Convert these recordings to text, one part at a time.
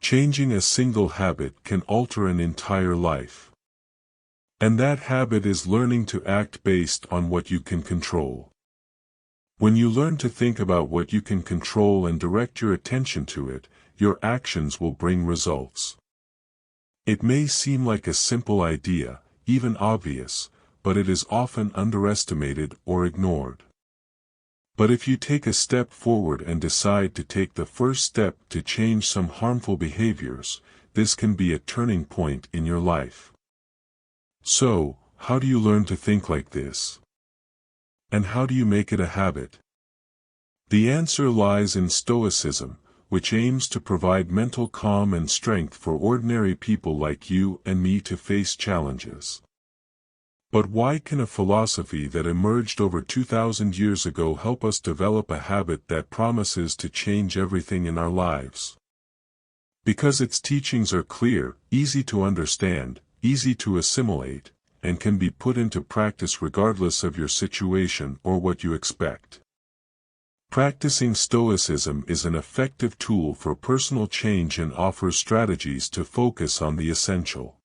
Changing a single habit can alter an entire life. And that habit is learning to act based on what you can control. When you learn to think about what you can control and direct your attention to it, your actions will bring results. It may seem like a simple idea, even obvious, but it is often underestimated or ignored. But if you take a step forward and decide to take the first step to change some harmful behaviors, this can be a turning point in your life. So, how do you learn to think like this? And how do you make it a habit? The answer lies in Stoicism, which aims to provide mental calm and strength for ordinary people like you and me to face challenges. But why can a philosophy that emerged over 2,000 years ago help us develop a habit that promises to change everything in our lives? Because its teachings are clear, easy to understand, easy to assimilate, and can be put into practice regardless of your situation or what you expect. Practicing Stoicism is an effective tool for personal change and offers strategies to focus on the essential.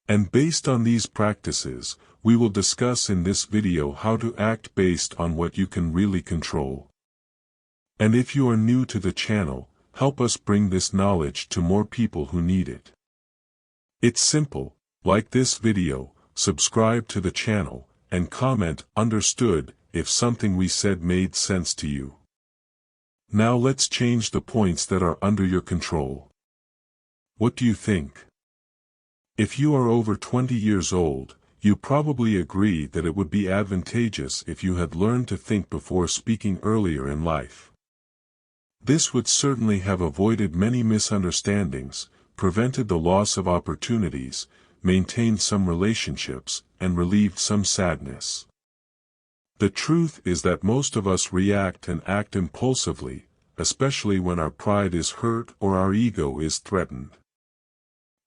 And based on these practices, we will discuss in this video how to act based on what you can really control. And if you are new to the channel, help us bring this knowledge to more people who need it. It's simple: like this video, subscribe to the channel, and comment "Understood" if something we said made sense to you. Now let's change the points that are under your control. What do you think? If you are over 20 years old, you probably agree that it would be advantageous if you had learned to think before speaking earlier in life. This would certainly have avoided many misunderstandings, prevented the loss of opportunities, maintained some relationships, and relieved some sadness. The truth is that most of us react and act impulsively, especially when our pride is hurt or our ego is threatened.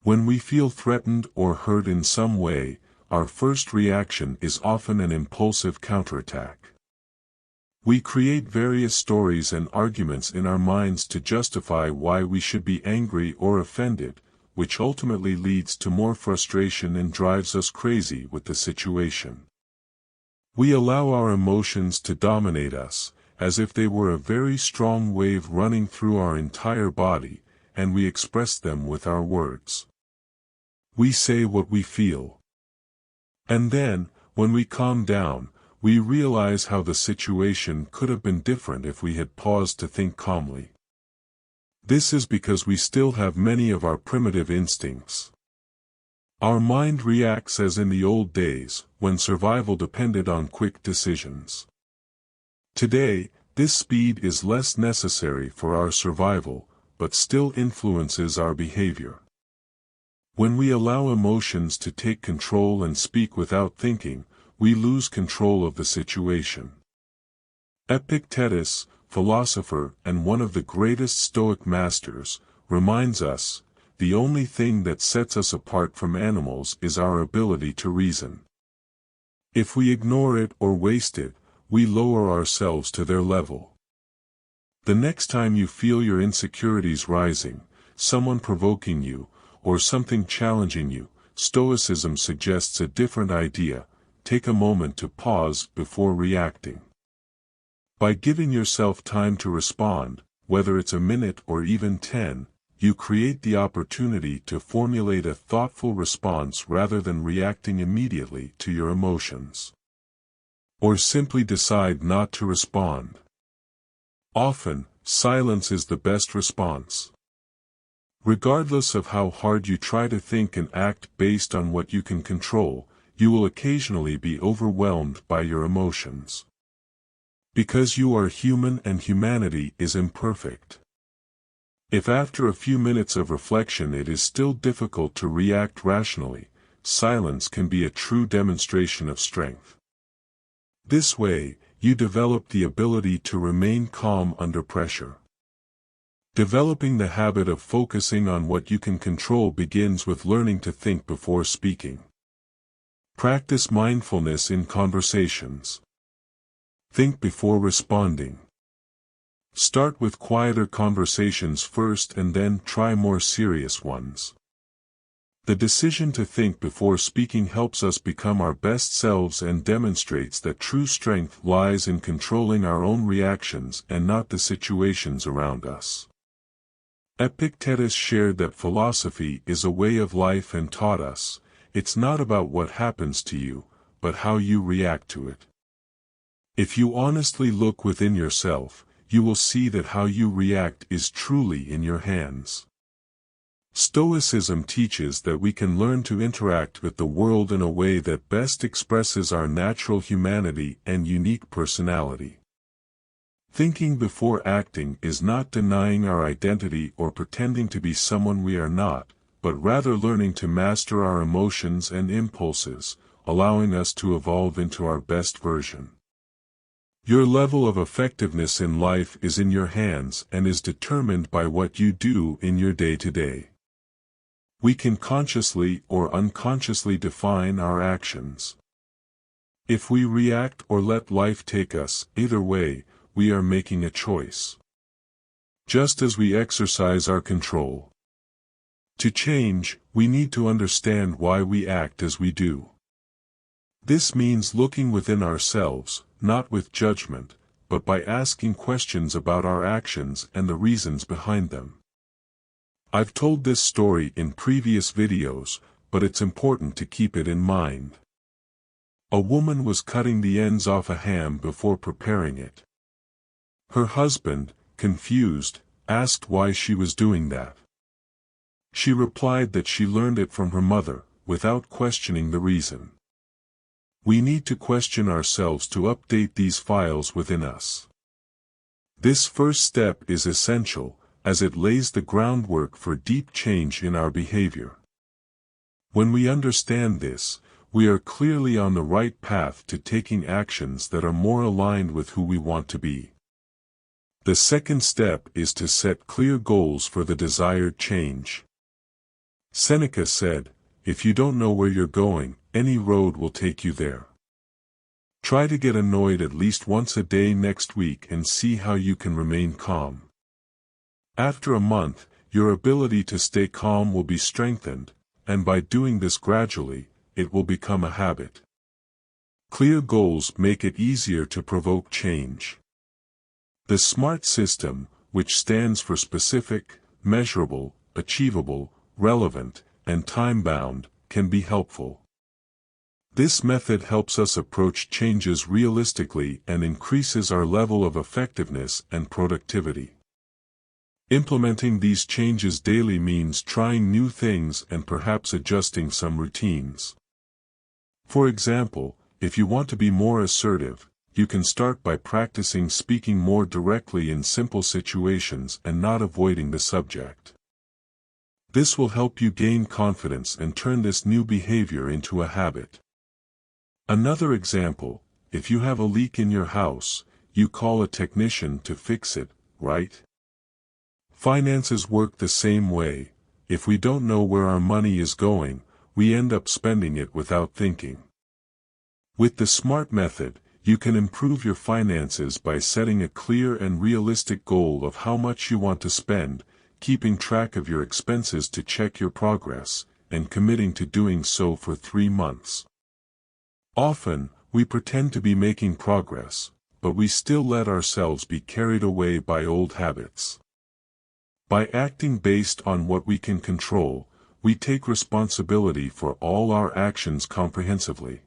When we feel threatened or hurt in some way, our first reaction is often an impulsive counterattack. We create various stories and arguments in our minds to justify why we should be angry or offended, which ultimately leads to more frustration and drives us crazy with the situation. We allow our emotions to dominate us, as if they were a very strong wave running through our entire body, and we express them with our words. We say what we feel. And then, when we calm down, we realize how the situation could have been different if we had paused to think calmly. This is because we still have many of our primitive instincts. Our mind reacts as in the old days, when survival depended on quick decisions. Today, this speed is less necessary for our survival, but still influences our behavior. When we allow emotions to take control and speak without thinking, we lose control of the situation. Epictetus, philosopher and one of the greatest Stoic masters, reminds us, the only thing that sets us apart from animals is our ability to reason. If we ignore it or waste it, we lower ourselves to their level. The next time you feel your insecurities rising, someone provoking you, or something challenging you, Stoicism suggests a different idea: take a moment to pause before reacting. By giving yourself time to respond, whether it's a minute or even 10, you create the opportunity to formulate a thoughtful response rather than reacting immediately to your emotions. Or simply decide not to respond. Often, silence is the best response. Regardless of how hard you try to think and act based on what you can control, you will occasionally be overwhelmed by your emotions. Because you are human and humanity is imperfect. If after a few minutes of reflection it is still difficult to react rationally, silence can be a true demonstration of strength. This way, you develop the ability to remain calm under pressure. Developing the habit of focusing on what you can control begins with learning to think before speaking. Practice mindfulness in conversations. Think before responding. Start with quieter conversations first and then try more serious ones. The decision to think before speaking helps us become our best selves and demonstrates that true strength lies in controlling our own reactions and not the situations around us. Epictetus shared that philosophy is a way of life and taught us, it's not about what happens to you, but how you react to it. If you honestly look within yourself, you will see that how you react is truly in your hands. Stoicism teaches that we can learn to interact with the world in a way that best expresses our natural humanity and unique personality. Thinking before acting is not denying our identity or pretending to be someone we are not, but rather learning to master our emotions and impulses, allowing us to evolve into our best version. Your level of effectiveness in life is in your hands and is determined by what you do in your day-to-day. We can consciously or unconsciously define our actions. If we react or let life take us, either way, we are making a choice. Just as we exercise our control. To change, we need to understand why we act as we do. This means looking within ourselves, not with judgment, but by asking questions about our actions and the reasons behind them. I've told this story in previous videos, but it's important to keep it in mind. A woman was cutting the ends off a ham before preparing it. Her husband, confused, asked why she was doing that. She replied that she learned it from her mother, without questioning the reason. We need to question ourselves to update these files within us. This first step is essential, as it lays the groundwork for deep change in our behavior. When we understand this, we are clearly on the right path to taking actions that are more aligned with who we want to be. The second step is to set clear goals for the desired change. Seneca said, "If you don't know where you're going, any road will take you there." Try to get annoyed at least once a day next week and see how you can remain calm. After a month, your ability to stay calm will be strengthened, and by doing this gradually, it will become a habit. Clear goals make it easier to provoke change. The SMART system, which stands for specific, measurable, achievable, relevant, and time-bound, can be helpful. This method helps us approach changes realistically and increases our level of effectiveness and productivity. Implementing these changes daily means trying new things and perhaps adjusting some routines. For example, if you want to be more assertive, you can start by practicing speaking more directly in simple situations and not avoiding the subject. This will help you gain confidence and turn this new behavior into a habit. Another example, if you have a leak in your house, you call a technician to fix it, right? Finances work the same way. If we don't know where our money is going, we end up spending it without thinking. With the SMART method, you can improve your finances by setting a clear and realistic goal of how much you want to spend, keeping track of your expenses to check your progress, and committing to doing so for 3 months. Often, we pretend to be making progress, but we still let ourselves be carried away by old habits. By acting based on what we can control, we take responsibility for all our actions comprehensively.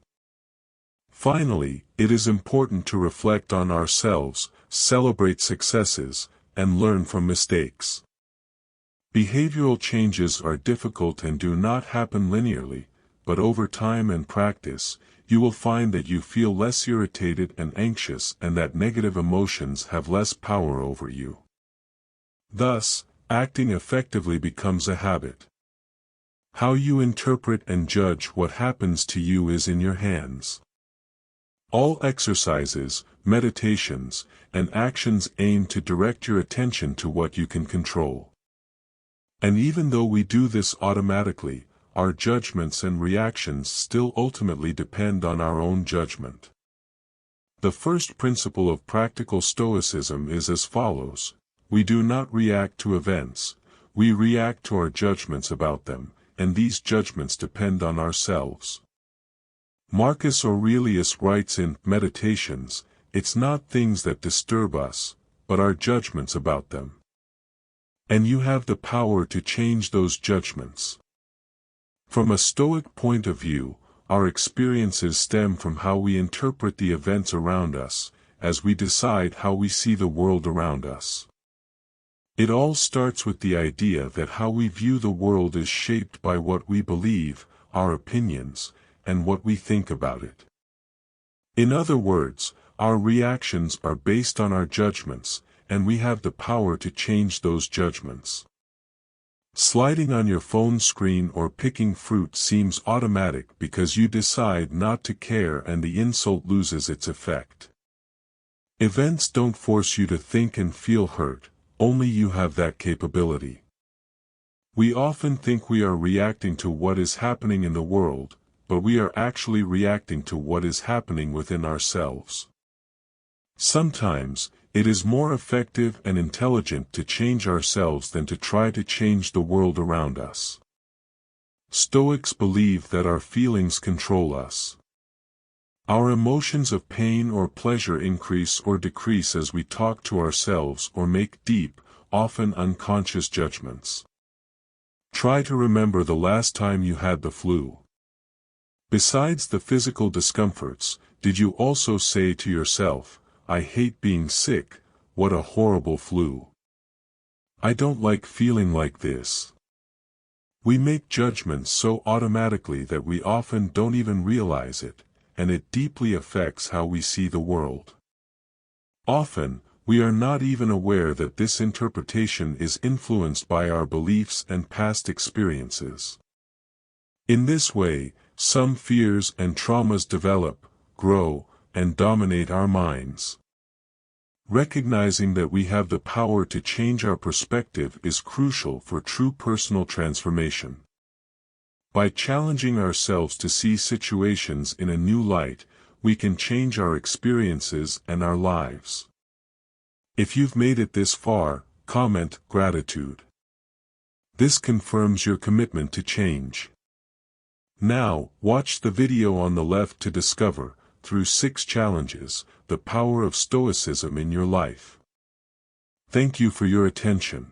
Finally, it is important to reflect on ourselves, celebrate successes, and learn from mistakes. Behavioral changes are difficult and do not happen linearly, but over time and practice, you will find that you feel less irritated and anxious and that negative emotions have less power over you. Thus, acting effectively becomes a habit. How you interpret and judge what happens to you is in your hands. All exercises, meditations, and actions aim to direct your attention to what you can control. And even though we do this automatically, our judgments and reactions still ultimately depend on our own judgment. The first principle of practical Stoicism is as follows: we do not react to events, we react to our judgments about them, and these judgments depend on ourselves. Marcus Aurelius writes in Meditations, "It's not things that disturb us, but our judgments about them." And you have the power to change those judgments. From a Stoic point of view, our experiences stem from how we interpret the events around us, as we decide how we see the world around us. It all starts with the idea that how we view the world is shaped by what we believe, our opinions, and what we think about it. In other words, our reactions are based on our judgments, and we have the power to change those judgments. Sliding on your phone screen or picking fruit seems automatic because you decide not to care and the insult loses its effect. Events don't force you to think and feel hurt, only you have that capability. We often think we are reacting to what is happening in the world, but we are actually reacting to what is happening within ourselves. Sometimes, it is more effective and intelligent to change ourselves than to try to change the world around us. Stoics believe that our feelings control us. Our emotions of pain or pleasure increase or decrease as we talk to ourselves or make deep, often unconscious judgments. Try to remember the last time you had the flu. Besides the physical discomforts, did you also say to yourself, "I hate being sick, what a horrible flu. I don't like feeling like this"? We make judgments so automatically that we often don't even realize it, and it deeply affects how we see the world. Often, we are not even aware that this interpretation is influenced by our beliefs and past experiences. In this way, some fears and traumas develop, grow, and dominate our minds. Recognizing that we have the power to change our perspective is crucial for true personal transformation. By challenging ourselves to see situations in a new light, we can change our experiences and our lives. If you've made it this far, comment gratitude. This confirms your commitment to change. Now, watch the video on the left to discover, through 6 challenges, the power of Stoicism in your life. Thank you for your attention.